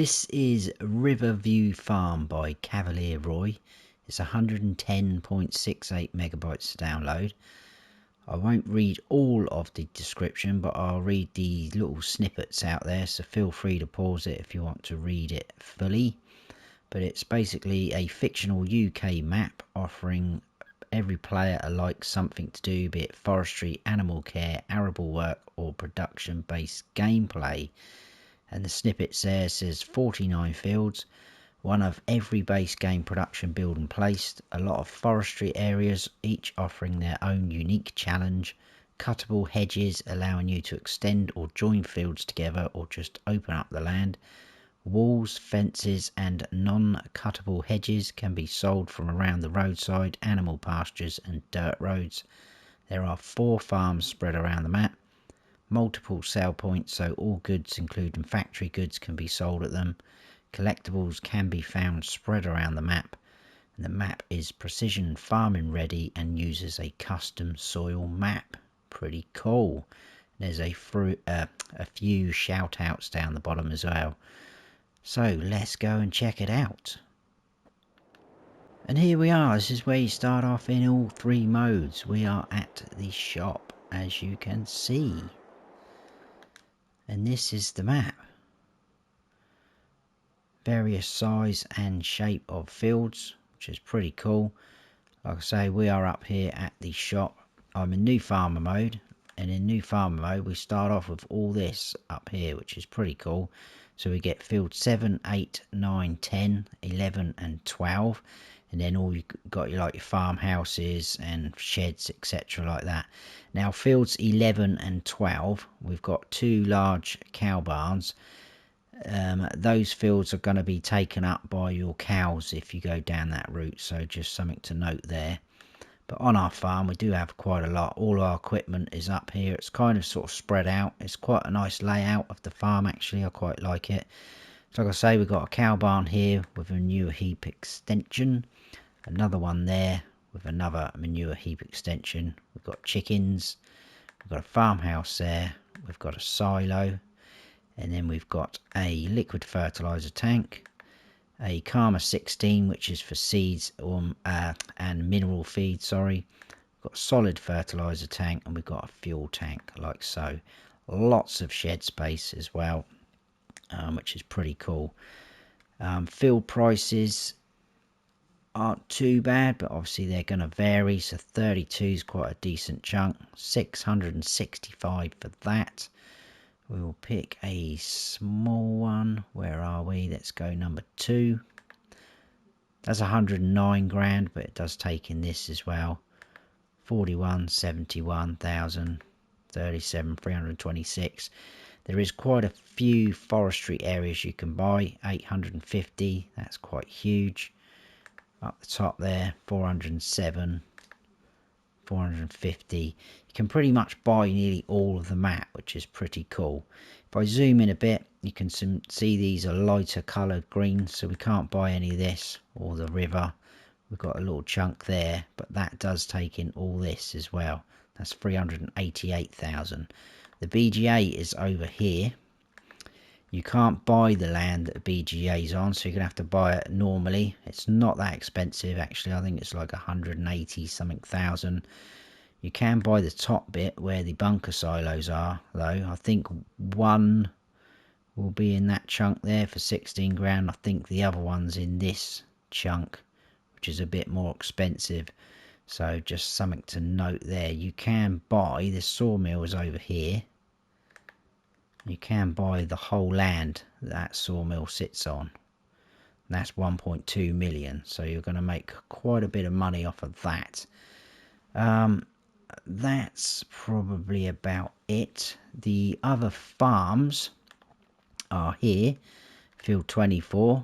This is Riverview Farm by Cavalier Roy. It's 110.68 megabytes to download. I won't read all of the description, but I'll read the little snippets out there, so feel free to pause it if you want to read it fully. But it's basically a fictional UK map offering every player alike something to do, be it forestry, animal care, arable work or production based gameplay. And the snippet there says 49 fields, one of every base game production build and placed, a lot of forestry areas, each offering their own unique challenge, cuttable hedges allowing you to extend or join fields together or just open up the land. Walls, fences and non-cuttable hedges can be sold from around the roadside, animal pastures and dirt roads. There are 4 farms spread around the map. Multiple sale points, so all goods including factory goods can be sold at them. Collectibles can be found spread around the map, and the map is precision farming ready and uses a custom soil map. Pretty cool. There's a few shout outs down the bottom as well, so let's go and check it out. And here we are. This is where you start off in all 3 modes. We are at the shop, as you can see. And this is the map. Various size and shape of fields, which is pretty cool. Like I say, we are up here at the shop. I'm in new farmer mode, and in new farmer mode we start off with all this up here, which is pretty cool. So we get field 7, 8, 9, 10, 11 and 12, and then all you got like your farmhouses and sheds, etc. like that. Now fields 11 and 12, we've got 2 large cow barns. Those fields are going to be taken up by your cows if you go down that route, so just something to note there. But on our farm we do have quite a lot. All our equipment is up here. It's kind of sort of spread out. It's quite a nice layout of the farm actually. I quite like it. So like I say, we've got a cow barn here with a manure heap extension. Another one there with another manure heap extension. We've got chickens. We've got a farmhouse there. We've got a silo. And then we've got a liquid fertilizer tank. A Karma 16, which is for seeds and mineral feed, sorry. We've got a solid fertilizer tank, and we've got a fuel tank, like so. Lots of shed space as well, which is pretty cool. Field prices aren't too bad, but obviously they're going to vary. So 32 is quite a decent chunk. 665 for that. We will pick a small one. Where are we? Let's go number 2. That's 109 grand, but it does take in this as well. 41, 71,000, 37, 326. There is quite a few forestry areas you can buy. 850, that's quite huge. Up the top there, 407, 450. You can pretty much buy nearly all of the map, which is pretty cool. If I zoom in a bit, you can see these are lighter coloured green, so we can't buy any of this or the river. We've got a little chunk there, but that does take in all this as well. That's 388,000. The BGA is over here. You can't buy the land that the BGA is on, so you're going to have to buy it normally. It's not that expensive, actually. I think it's like 180 something thousand. You can buy the top bit where the bunker silos are, though. I think one will be in that chunk there for 16 grand. I think the other one's in this chunk, which is a bit more expensive. So just something to note there. You can buy, the sawmill is over here. You can buy the whole land that sawmill sits on. That's 1.2 million, so you're going to make quite a bit of money off of that. That's probably about it. The other farms are here. Field 24,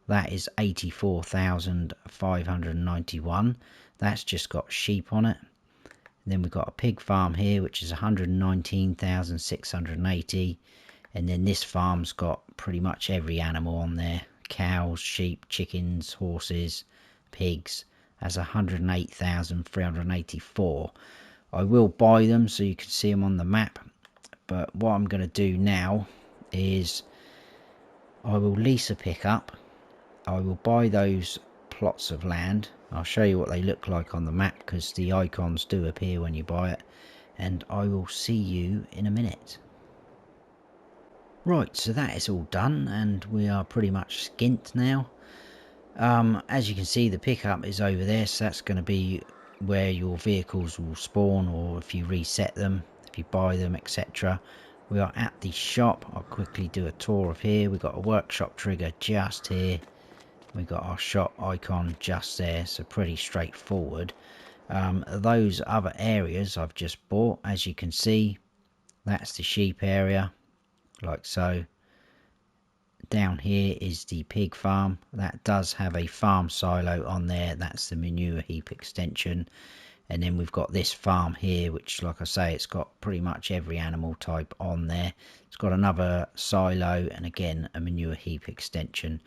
that is 84,591. That's just got sheep on it. Then we've got a pig farm here, which is 119,680. And then this farm's got pretty much every animal on there. Cows, sheep, chickens, horses, pigs. That's 108,384. I will buy them so you can see them on the map. But what I'm going to do now is I will lease a pickup. I will buy those plots of land. I'll show you what they look like on the map because the icons do appear when you buy it. And I will see you in a minute. Right, so that is all done and we are pretty much skint now. As you can see, the pickup is over there, so that's going to be where your vehicles will spawn, or if you reset them, if you buy them, etc. We are at the shop. I'll quickly do a tour of here. We've got a workshop trigger just here. We've got our shop icon just there, so pretty straightforward. Those other areas I've just bought, as you can see, that's the sheep area, like so. Down here is the pig farm. That does have a farm silo on there. That's the manure heap extension. And then we've got this farm here, which, like I say, it's got pretty much every animal type on there. It's got another silo and again a manure heap extension.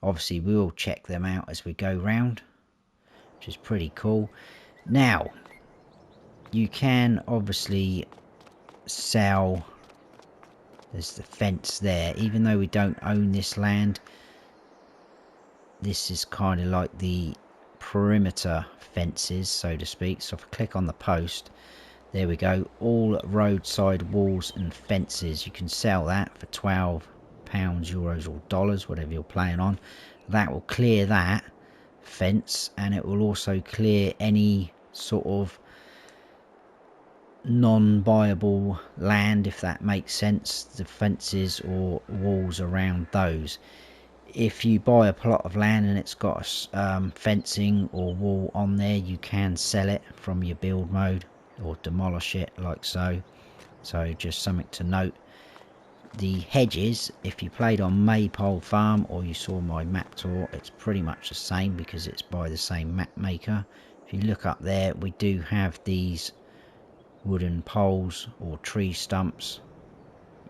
Obviously we will check them out as we go round, which is pretty cool. Now you can obviously sell. There's the fence there. Even though we don't own this land, this is kind of like the perimeter fences, so to speak. So if I click on the post, there we go, all roadside walls and fences. You can sell that for £12, euros or dollars, whatever you're playing on. That will clear that fence, and it will also clear any sort of non-buyable land, if that makes sense, the fences or walls around those. If you buy a plot of land and it's got fencing or wall on there, you can sell it from your build mode or demolish it like so. So just something to note. The hedges, if you played on Maypole Farm or you saw my map tour, it's pretty much the same because it's by the same map maker. If you look up there, we do have these wooden poles or tree stumps.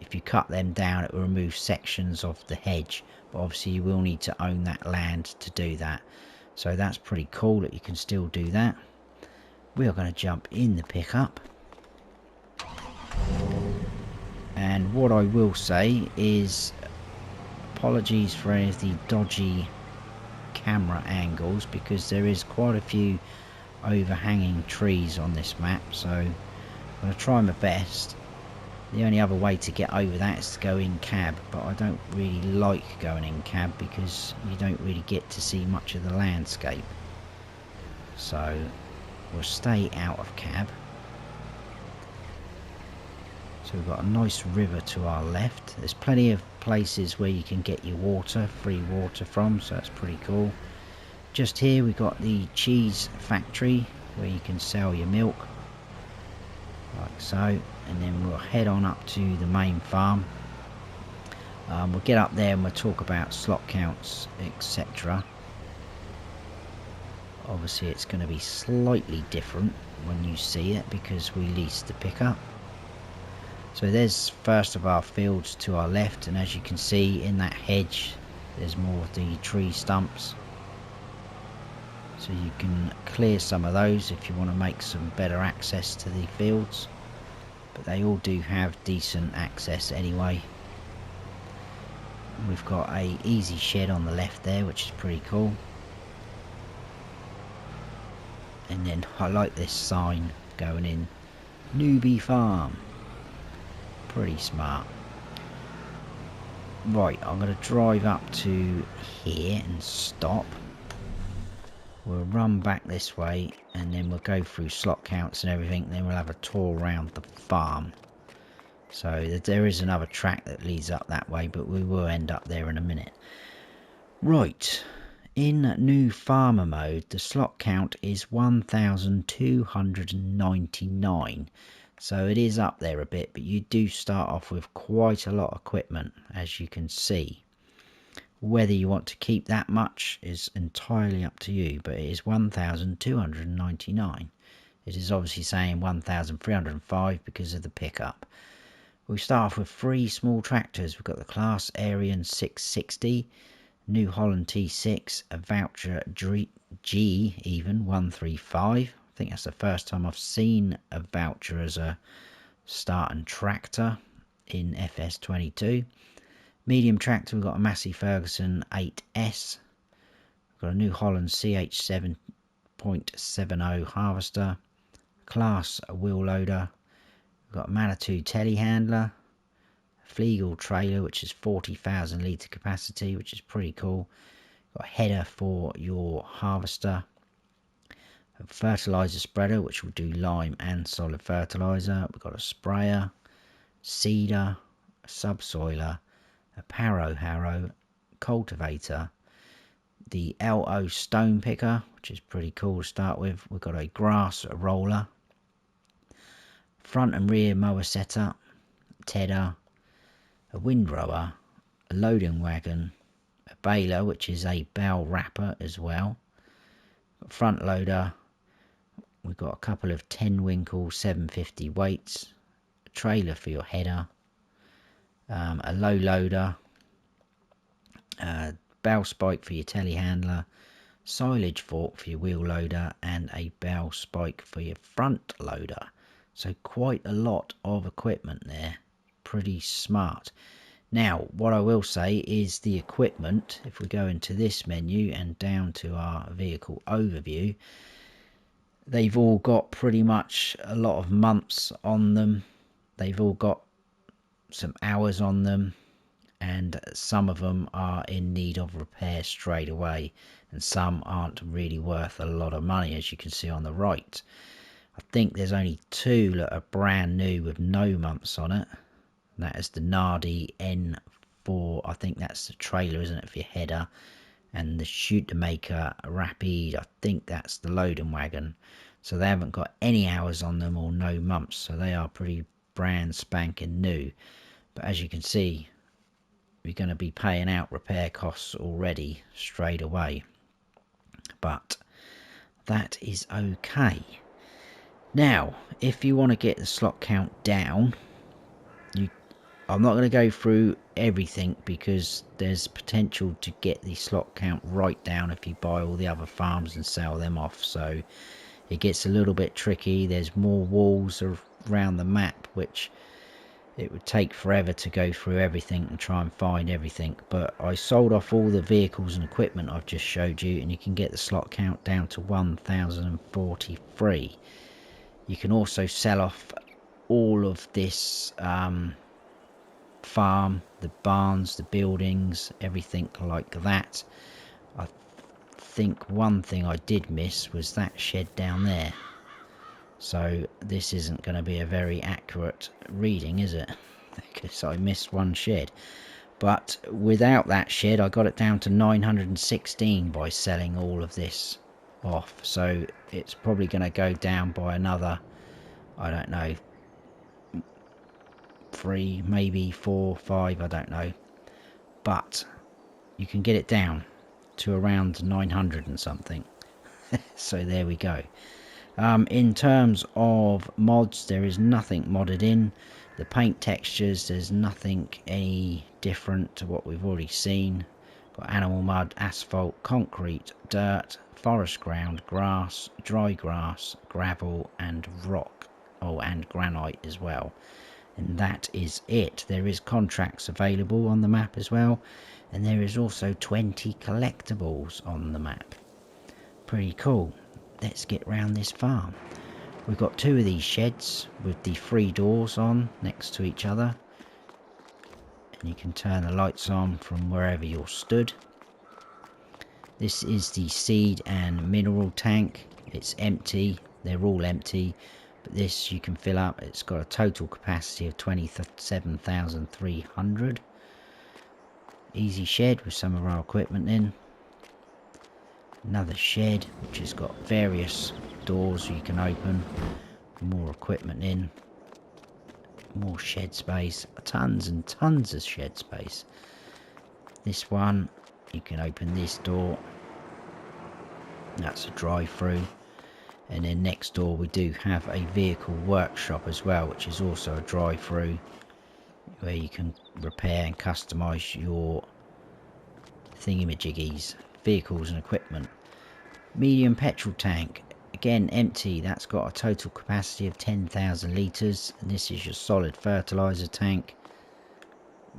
If you cut them down, it will remove sections of the hedge, but obviously you will need to own that land to do that. So that's pretty cool that you can still do that. We are going to jump in the pickup, and what I will say is apologies for any of the dodgy camera angles, because there is quite a few overhanging trees on this map, so I'm going to try my best. The only other way to get over that is to go in cab, but I don't really like going in cab because you don't really get to see much of the landscape. So we'll stay out of cab. So we've got a nice river to our left. There's plenty of places where you can get your water, free water from, so that's pretty cool. Just here we've got the cheese factory where you can sell your milk, like so, and then we'll head on up to the main farm. We'll get up there and we'll talk about slot counts, etc. Obviously it's going to be slightly different when you see it because we leased the pickup. So there's first of our fields to our left, and as you can see in that hedge there's more of the tree stumps. So you can clear some of those if you want to make some better access to the fields, but they all do have decent access anyway. We've got a easy shed on the left there, which is pretty cool. And then I like this sign going in, Newbie Farm. Pretty smart. Right, I'm going to drive up to here and stop. We'll run back this way and then we'll go through slot counts and everything, then we'll have a tour around the farm. So there is another track that leads up that way, but we will end up there in a minute. Right, in new farmer mode the slot count is 1,299. So it is up there a bit, but you do start off with quite a lot of equipment, as you can see. Whether you want to keep that much is entirely up to you, but it is 1,299. It is obviously saying 1,305 because of the pickup. We start off with 3 small tractors. We've got the Class Arian 660, New Holland T6, a Voucher G even 135. I think that's the first time I've seen a Voucher as a starting tractor in FS22. Medium tractor, we've got a Massey Ferguson 8S. We've got a New Holland CH7.70 harvester. Class wheel loader. We've got a Manitou telehandler. Flegel trailer, which is 40,000 litre capacity, which is pretty cool. Got a header for your harvester. A fertilizer spreader, which will do lime and solid fertilizer. We've got a sprayer, seeder, a subsoiler, a parrow harrow, cultivator, the LO stone picker, which is pretty cool to start with. We've got a grass roller, front and rear mower setup, tedder, a windrower, a loading wagon, a baler, which is a bale wrapper as well, a front loader. We've got a couple of 10 Winkle 750 weights, a trailer for your header, a low loader, a bale spike for your telehandler, silage fork for your wheel loader, and a bale spike for your front loader. So quite a lot of equipment there. Pretty smart. Now, what I will say is the equipment, if we go into this menu and down to our vehicle overview, they've all got pretty much a lot of months on them. They've all got some hours on them, and some of them are in need of repair straight away, and some aren't really worth a lot of money, as you can see on the right. I think there's only two that are brand new with no months on it. That is the Nardi N4, I think that's the trailer, isn't it, for your header, and the Shootmaker Rapide, I think that's the loading wagon. So they haven't got any hours on them or no months, so they are pretty brand spanking new. But as you can see, you're going to be paying out repair costs already straight away. But that is okay. Now, if you want to get the slot count down, I'm not going to go through everything because there's potential to get the slot count right down if you buy all the other farms and sell them off. So it gets a little bit tricky. There's more walls around the map, which it would take forever to go through everything and try and find everything. But I sold off all the vehicles and equipment I've just showed you, and you can get the slot count down to 1043. You can also sell off all of this farm, the barns, the buildings, everything like that. I think one thing I did miss was that shed down there. So this isn't going to be a very accurate reading, is it? Because I missed one shed. But without that shed, I got it down to 916 by selling all of this off. So it's probably going to go down by another, I don't know, 3, maybe 4, 5, I don't know. But you can get it down to around 900 and something. So there we go. In terms of mods, there is nothing modded in. The paint textures, there's nothing any different to what we've already seen. Got animal mud, asphalt, concrete, dirt, forest ground, grass, dry grass, gravel, and rock. Oh, and granite as well. And that is it. There is contracts available on the map as well, and there is also 20 collectibles on the map. Pretty cool. Let's get round this farm. We've got 2 of these sheds with the 3 doors on next to each other, and you can turn the lights on from wherever you're stood. This is the seed and mineral tank. It's empty. They're all empty. But this you can fill up. It's got a total capacity of 27,300. Easy shed with some of our equipment in. Another shed which has got various doors you can open. More equipment in. More shed space. Tons and tons of shed space. This one, you can open this door. That's a drive-through. And then next door we do have a vehicle workshop as well, which is also a drive-through, where you can repair and customise your thingamajiggies, vehicles and equipment. Medium petrol tank, again empty. That's got a total capacity of 10,000 litres, and this is your solid fertilizer tank.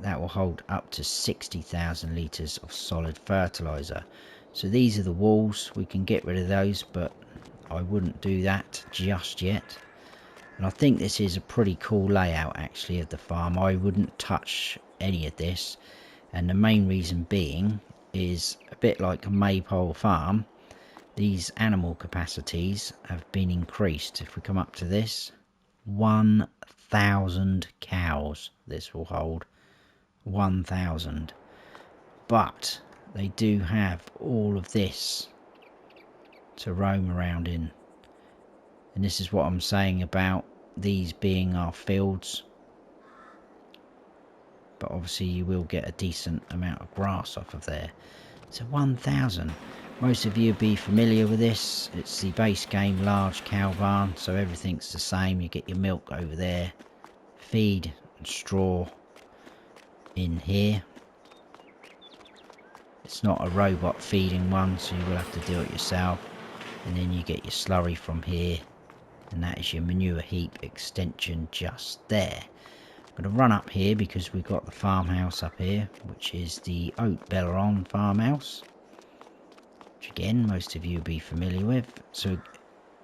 that will hold up to 60,000 litres of solid fertilizer. So these are the walls. We can get rid of those, but I wouldn't do that just yet. And I think this is a pretty cool layout actually of the farm. I wouldn't touch any of this, and the main reason being is a bit like a maypole farm. These animal capacities have been increased. If we come up to this, 1,000 cows this will hold. 1,000. But they do have all of this to roam around in. And this is what I'm saying about these being our fields. But obviously you will get a decent amount of grass off of there. So 1,000. Most of you will be familiar with this. It's the base game large cow barn. So everything's the same. You get your milk over there. Feed and straw in here. It's not a robot feeding one, so you will have to do it yourself. And then you get your slurry from here. And that is your manure heap extension just there. I'm going to run up here because we've got the farmhouse up here, which is the Bellaron Farmhouse, which again most of you will be familiar with. So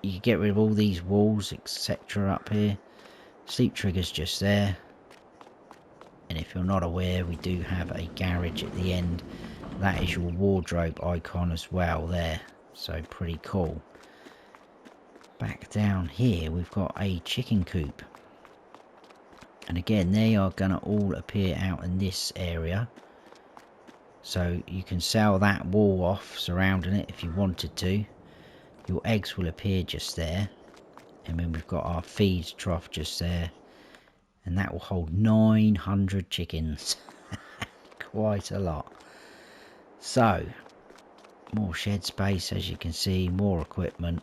you get rid of all these walls etc. up here. Sleep trigger's just there. And if you're not aware, we do have a garage at the end. That is your wardrobe icon as well there. So pretty cool. Back down here we've got a chicken coop. And again, they are going to all appear out in this area. So you can sell that wall off surrounding it if you wanted to. Your eggs will appear just there. And then we've got our feed trough just there. And that will hold 900 chickens. Quite a lot. So, more shed space as you can see, more equipment.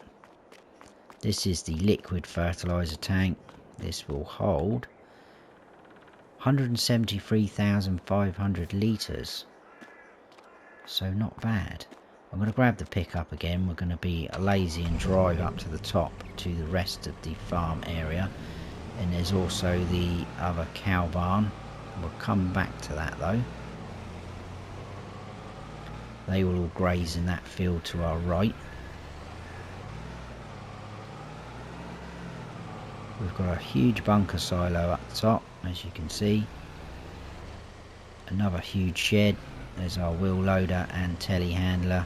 This is the liquid fertilizer tank. This will hold 173,500 litres. So not bad. I'm going to grab the pickup again. We're going to be lazy and drive up to the top to the rest of the farm area. And there's also the other cow barn. We'll come back to that though. They will all graze in that field to our right. We've got a huge bunker silo up the top, as you can see. Another huge shed. There's our wheel loader and telehandler.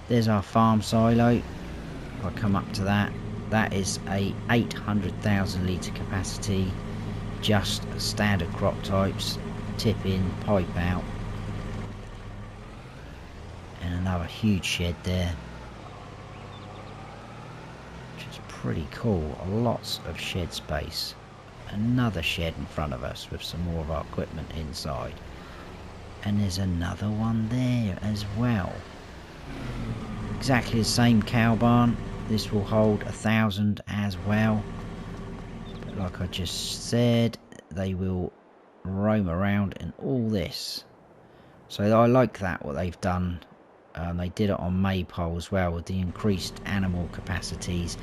There's our farm silo. If I come up to that, that is a 800,000 litre capacity. Just standard crop types. Tip in, pipe out. And another huge shed there. Pretty cool. Lots of shed space. Another shed in front of us with some more of our equipment inside. And there's another one there as well. Exactly the same cow barn. This will hold 1,000 as well. But like I just said, they will roam around in all this. So I like that what they've done. They did it on maypole as well with the increased animal capacities.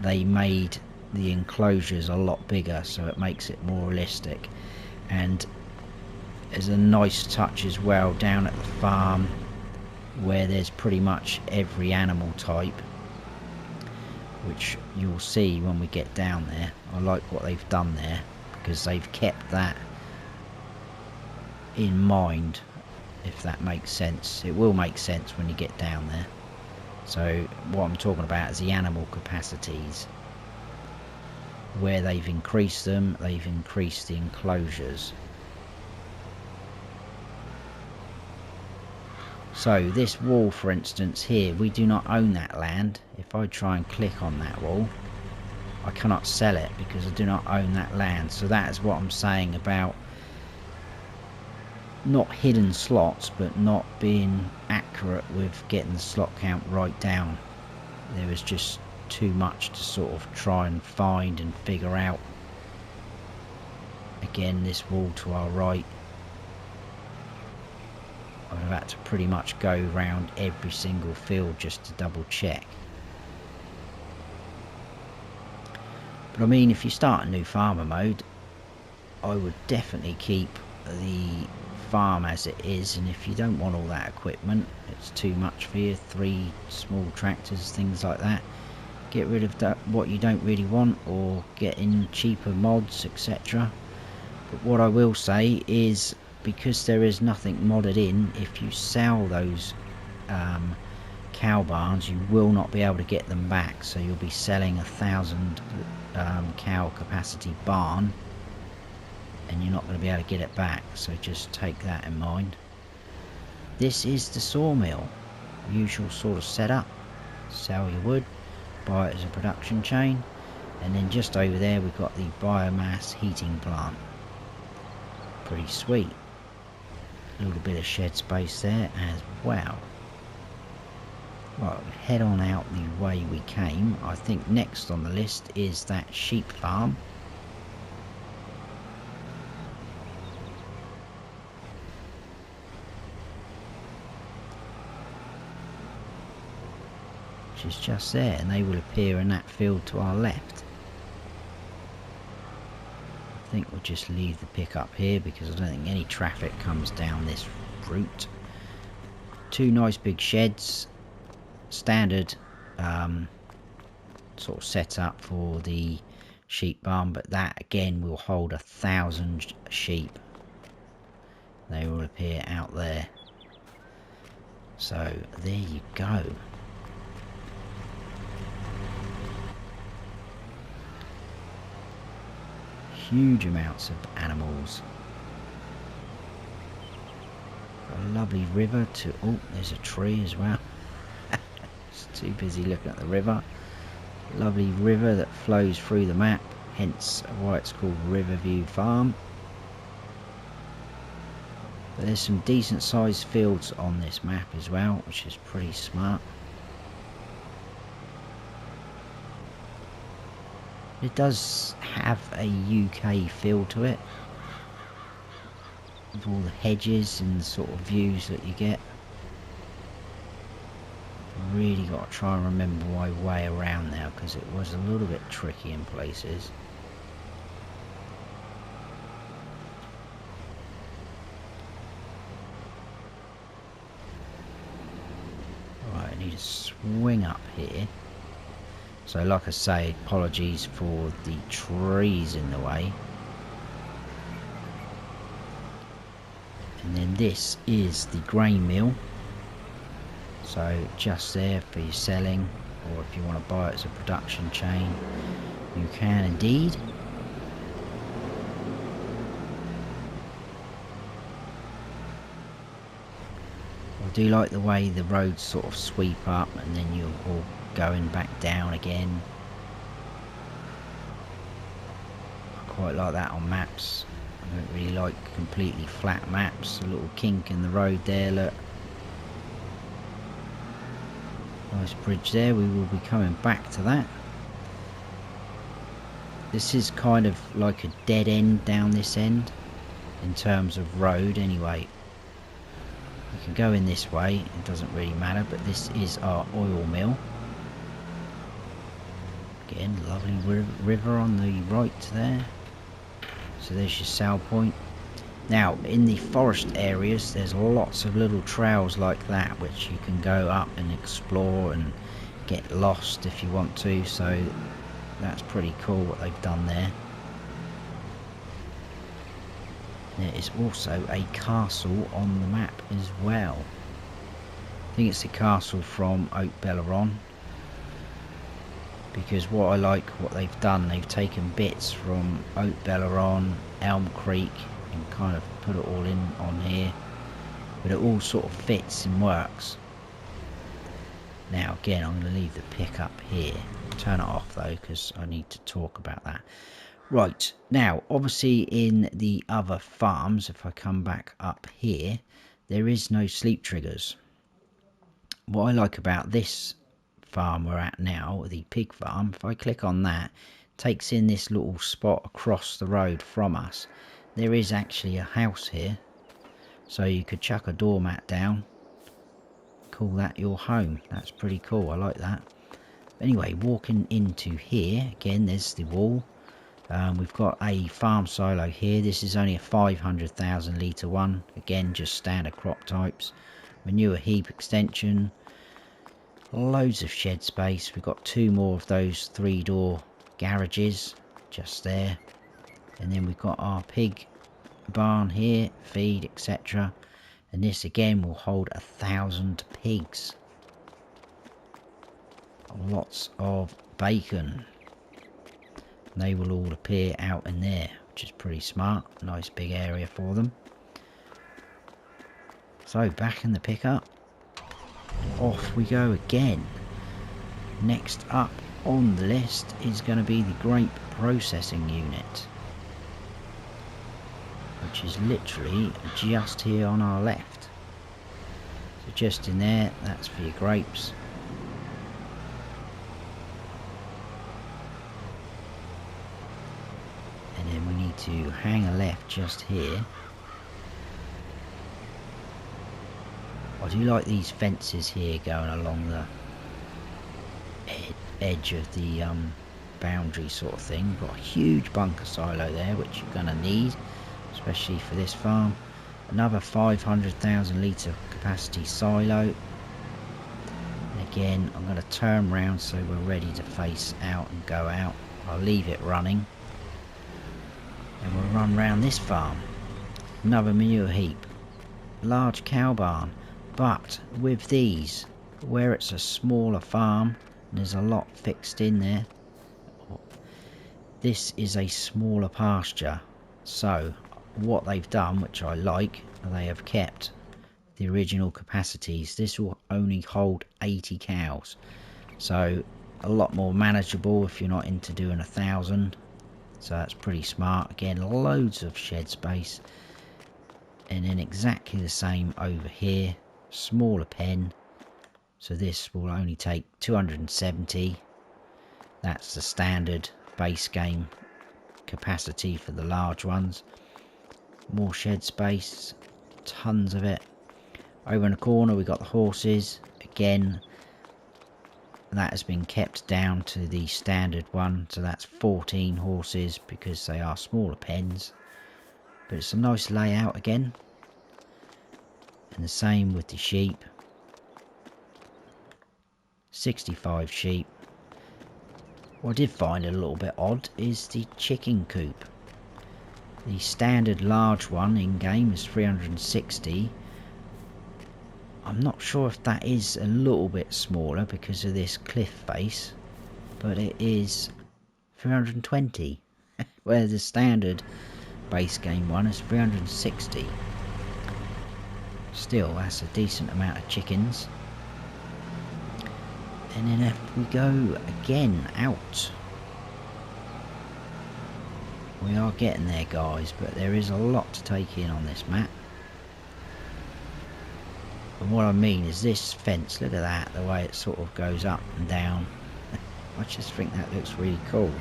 They made the enclosures a lot bigger, so it makes it more realistic. And there's a nice touch as well down at the farm where there's pretty much every animal type, which you'll see when we get down there. I like what they've done there because they've kept that in mind, if that makes sense. It will make sense when you get down there. So what I'm talking about is the animal capacities. Where they've increased them, they've increased the enclosures. So this wall, for instance, here, we do not own that land. If I try and click on that wall, I cannot sell it because I do not own that land. So that is what I'm saying about not hidden slots, but not being accurate with getting the slot count right down. There was just too much to sort of try and find and figure out. Again, this wall to our right, I've had to pretty much go around every single field just to double check. But I mean, if you start a new farmer mode, I would definitely keep the farm as it is, and if you don't want all that equipment, it's too much for you, 3 small tractors, things like that, get rid of that, what you don't really want, or get in cheaper mods, etc. But what I will say is, because there is nothing modded in, if you sell those cow barns, you will not be able to get them back, so you'll be selling 1,000 cow capacity barn, and you're not going to be able to get it back, so just take that in mind. This is the sawmill, usual sort of setup. Sell your wood, buy it as a production chain, and then just over there we've got the biomass heating plant. Pretty sweet. A little bit of shed space there as well. Right, head on out the way we came. I think next on the list is that sheep farm. Which is just there, and they will appear in that field to our left. I think we'll just leave the pickup here because I don't think any traffic comes down this route. 2 nice big sheds. Standard sort of setup for the sheep barn, but that again will hold 1,000 sheep. They will appear out there. So there you go. Huge amounts of animals. A lovely river to... oh, there's a tree as well. Too busy looking at the river. Lovely river that flows through the map, hence why it's called Riverview Farm. But there's some decent sized fields on this map as well, which is pretty smart. It does have a UK feel to it, with all the hedges and the sort of views that you get. Really got to try and remember my way around now, because it was a little bit tricky in places. Right, I need to swing up here. So like I say, apologies for the trees in the way. And then this is the grain mill. So just there for your selling, or if you want to buy it as a production chain, you can indeed. I do like the way the roads sort of sweep up and then you're all going back down again. I quite like that on maps. I don't really like completely flat maps. A little kink in the road there, look. Nice bridge there, we will be coming back to that. This is kind of like a dead end down this end, in terms of road anyway. You can go in this way, it doesn't really matter, but this is our oil mill. Again, lovely river on the right there. So there's your sell point. Now, in the forest areas, there's lots of little trails like that, which you can go up and explore and get lost if you want to, so that's pretty cool what they've done there. There is also a castle on the map as well. I think it's a castle from Bellaron, because what I like what they've done, they've taken bits from Bellaron, Elm Creek, and kind of put it all in on here, but it all sort of fits and works. Now again, I'm going to leave the pickup here, turn it off though because I need to talk about that. Right, now obviously in the other farms, if I come back up here, there is no sleep triggers. What I like about this farm we're at now, the pig farm, if I click on that, it takes in this little spot across the road from us. There is actually a house here, so you could chuck a doormat down, call that your home. That's pretty cool, I like that. Anyway, walking into here, again there's the wall. We've got a farm silo here. This is only a 500,000 litre one. Again, just standard crop types. Manure heap extension. Loads of shed space. We've got 2 more of those 3-door garages just there. And then we've got our pig barn here, feed, etc. And this again will hold 1,000 pigs. Lots of bacon. They will all appear out in there, which is pretty smart. Nice big area for them. So back in the pickup, off we go again. Next up on the list is going to be the grape processing unit, which is literally just here on our left. So just in there, that's for your grapes. And then we need to hang a left just here. I do like these fences here going along the edge of the boundary sort of thing. Got a huge bunker silo there, which you're going to need, especially for this farm. Another 500,000 litre capacity silo. And again, I'm going to turn round so we're ready to face out and go out. I'll leave it running. And we'll run round this farm. Another manure heap. Large cow barn. But with these, where it's a smaller farm, and there's a lot fixed in there, this is a smaller pasture. So what they've done, which I like, they have kept the original capacities. This will only hold 80 cows, so a lot more manageable if you're not into doing 1,000. So that's pretty smart. Again, loads of shed space. And then exactly the same over here. Smaller pen, so this will only take 270. That's the standard base game capacity for the large ones. More shed space, tons of it. Over in the corner we got the horses. Again, that has been kept down to the standard one, so that's 14 horses because they are smaller pens, but it's a nice layout again. And the same with the sheep. 65 sheep. What I did find a little bit odd is the chicken coop. The standard large one in game is 360. I'm not sure if that is a little bit smaller because of this cliff face, but it is 320, where the standard base game one is 360. Still, that's a decent amount of chickens. And then if we go again out, we are getting there, guys, but there is a lot to take in on this map. And what I mean is this fence, look at that, the way it sort of goes up and down. I just think that looks really cool.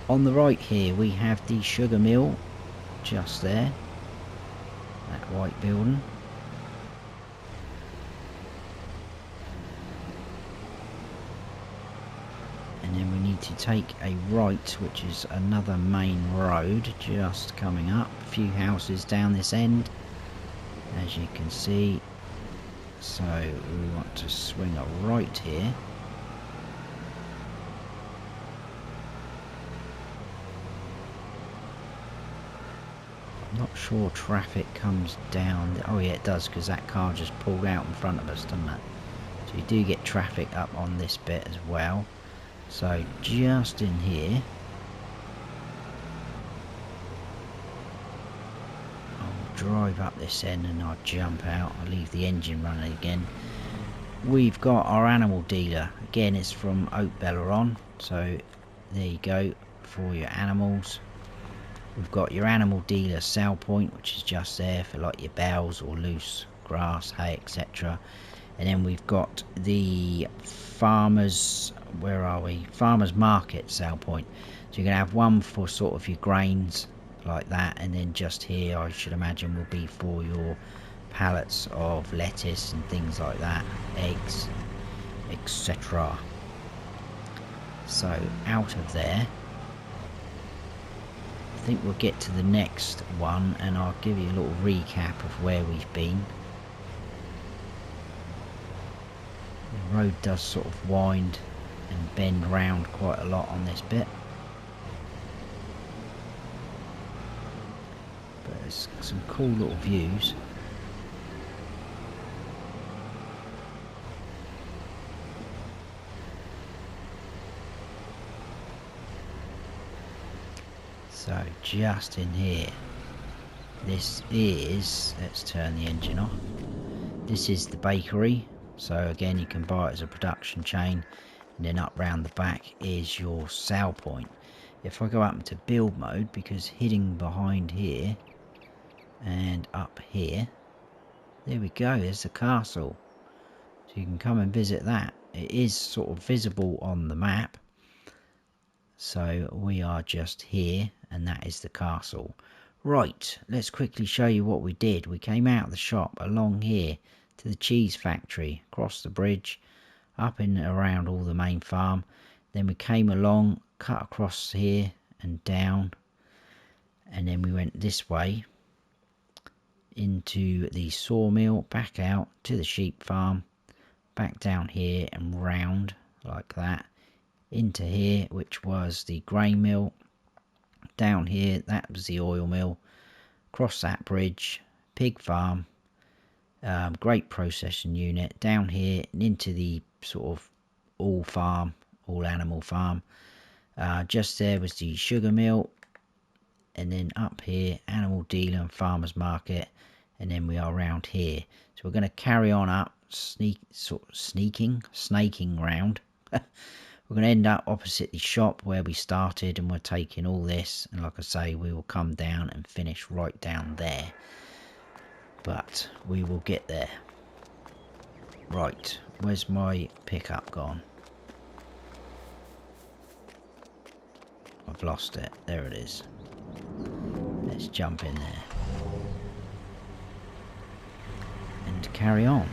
On the right here we have the sugar mill, just there. That white building. And then we need to take a right, which is another main road just coming up. A few houses down this end, as you can see. So we want to swing a right here. I'm not sure traffic comes down. Oh yeah, it does, because that car just pulled out in front of us, doesn't it? So you do get traffic up on this bit as well. So just in here, I'll drive up this end and I'll jump out. I'll leave the engine running again. We've got our animal dealer. Again, it's from Bellaron. So there you go for your animals. We've got your animal dealer sell point, which is just there for like your bales or loose grass, hay, etc. And then we've got the farmers, where are we? Farmers market sell point. So you're going to have one for sort of your grains like that, and then just here I should imagine will be for your pallets of lettuce and things like that, eggs, etc. So out of there think we'll get to the next one and I'll give you a little recap of where we've been. The road does sort of wind and bend round quite a lot on this bit, but there's some cool little views. So just in here, this is, let's turn the engine off, this is the bakery. So again, you can buy it as a production chain, and then up round the back is your sale point. If I go up into build mode, because hidden behind here and up here, there we go, there's the castle. So you can come and visit that. It is sort of visible on the map. So we are just here, and that is the castle. Right, let's quickly show you what we did. We came out of the shop along here to the cheese factory, across the bridge, up and around all the main farm. Then we came along, cut across here and down, and then we went this way into the sawmill, back out to the sheep farm, back down here and round like that into here, which was the grain mill. Down here, that was the oil mill. Across that bridge, pig farm, great processing unit. Down here and into the sort of all animal farm. Just there was the sugar mill, and then up here, animal dealer and farmers market, and then we are around here. So we're going to carry on up, snaking round. We're going to end up opposite the shop where we started, and we're taking all this, and like I say, we will come down and finish right down there, but we will get there. Right, where's my pickup gone? I've lost it. There it is. Let's jump in there and carry on.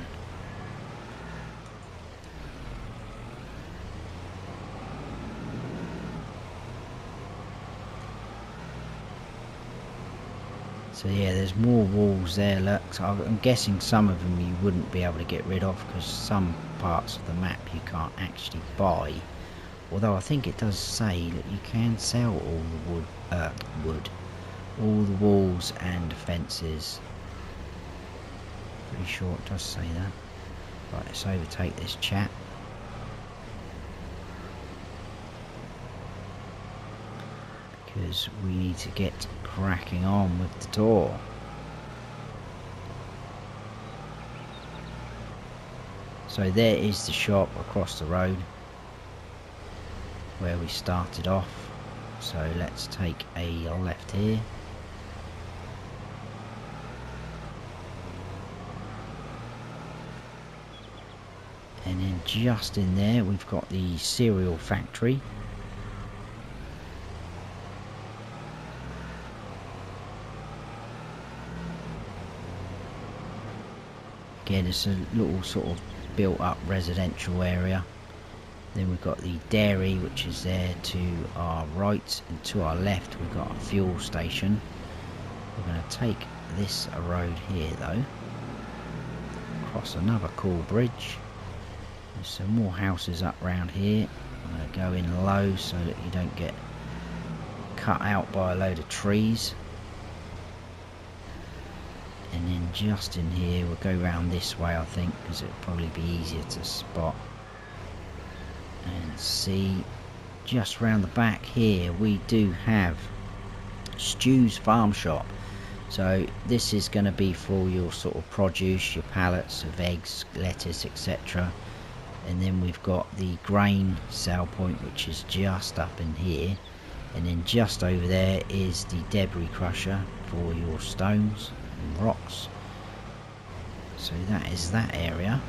So yeah, there's more walls there, look. So I'm guessing some of them you wouldn't be able to get rid of, because some parts of the map you can't actually buy. Although I think it does say that you can sell all the all the walls and fences. Pretty sure it does say that. Right, let's overtake this chap. Because we need to get cracking on with the tour. So there is the shop across the road where we started off. So let's take a left here. And then just in there we've got the cereal factory. Again, it's a little sort of built up residential area. Then we've got the dairy, which is there to our right, and to our left we've got a fuel station. We're going to take this road here though, across another cool bridge. There's some more houses up round here. I'm going to go in low so that you don't get cut out by a load of trees. And then just in here we'll go round this way, I think, because it'll probably be easier to spot and see. Just round the back here we do have Stu's farm shop. So this is going to be for your sort of produce, your pallets of eggs, lettuce, etc. And then we've got the grain sale point, which is just up in here, and then just over there is the debris crusher for your stones and rocks. So that is that area.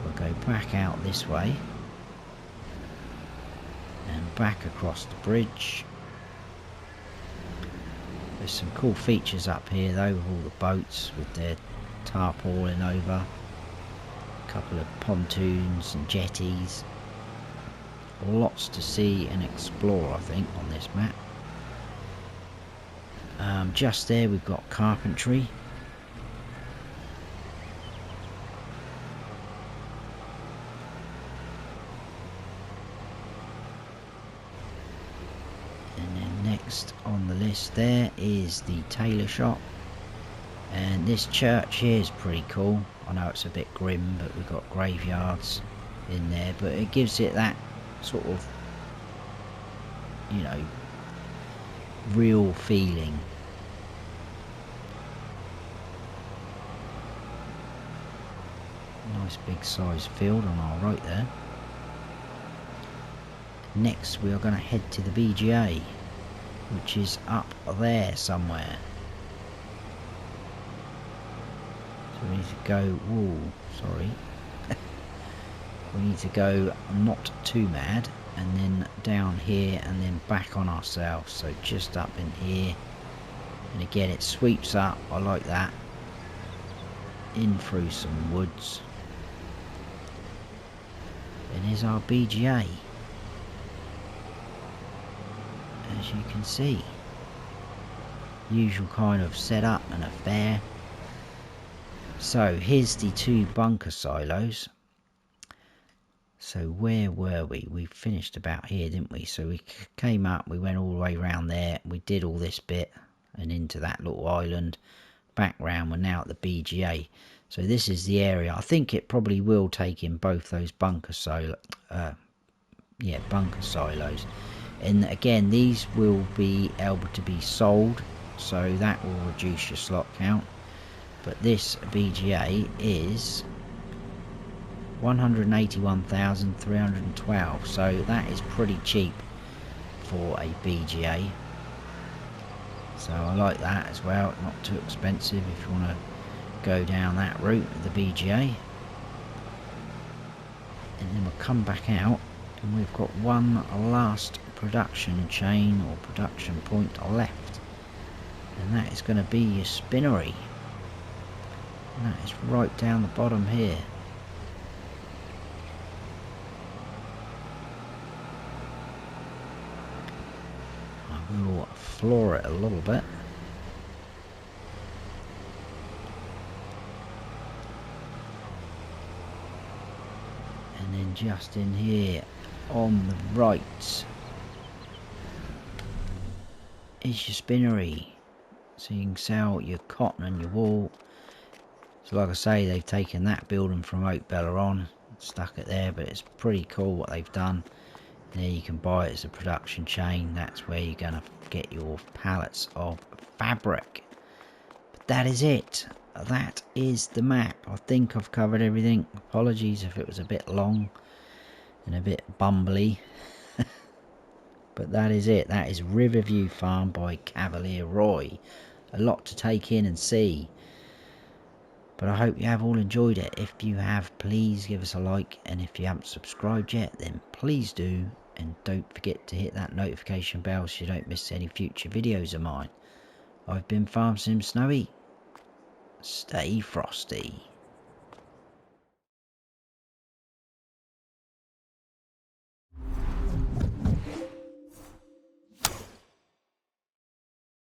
We'll go back out this way and back across the bridge. There's some cool features up here though, with all the boats with their tarpaulin over, a couple of pontoons and jetties. Lots to see and explore, I think, on this map. Just there we've got carpentry. And then next on the list there is the tailor shop. And this church here is pretty cool. I know it's a bit grim, but we've got graveyards in there, but it gives it that sort of, you know, real feeling. Nice big sized field on our right there. Next we are going to head to the BGA, which is up there somewhere. So we need to go, whoa, sorry. We need to go not too mad, and then down here and then back on ourselves. So just up in here, and again it sweeps up, I like that, in through some woods. And here's our BGA, as you can see. Usual kind of setup and affair. So here's the two bunker silos. So where were we? We finished about here, didn't we? So we came up, we went all the way around there, we did all this bit and into that little island, back round. We're now at the BGA. So this is the area. I think it probably will take in both those bunker silos. And again, these will be able to be sold, so that will reduce your slot count. But this BGA is 181,312, so that is pretty cheap for a BGA. So I like that as well, not too expensive if you want to go down that route of the BGA. And then we'll come back out and we've got one last production chain or production point left, and that is going to be your spinnery, and that is right down the bottom here. I will floor it a little bit. And then just in here on the right is your spinnery, so you can sell your cotton and your wool. So like I say, they've taken that building from Bellaron, stuck it there, but it's pretty cool what they've done. There you can buy it as a production chain. That's where you're going to get your pallets of fabric. But that is it. That is the map. I think I've covered everything. Apologies if it was a bit long and a bit bumbly. But that is it. That is Riverview Farm by Cavalier Roy. A lot to take in and see. But I hope you have all enjoyed it. If you have, please give us a like. And if you haven't subscribed yet, then please do. And don't forget to hit that notification bell so you don't miss any future videos of mine. I've been Farm Sim Snowy. Stay frosty.